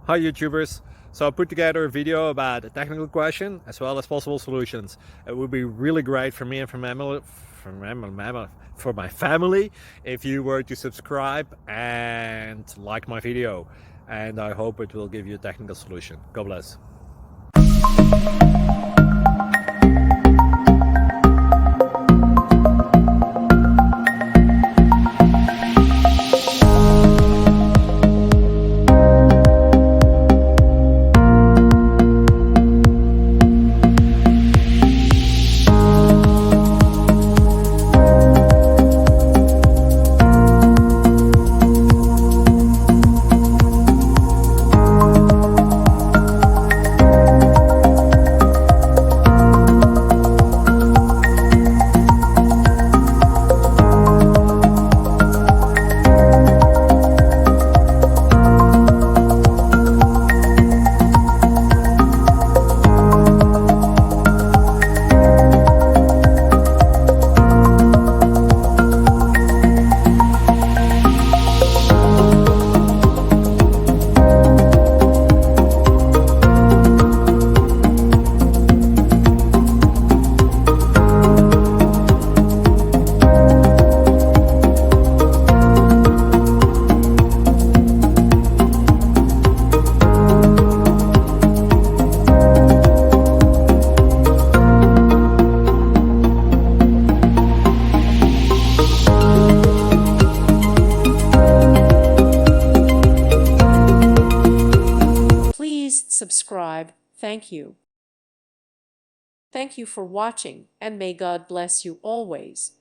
Hi YouTubers! So I put together a video about a technical question as well as possible solutions. It would be really great for me and for my family if you were to subscribe and like my video, and I hope it will give you a technical solution. God bless. Please subscribe. Thank you. Thank you for watching, and may God bless you always.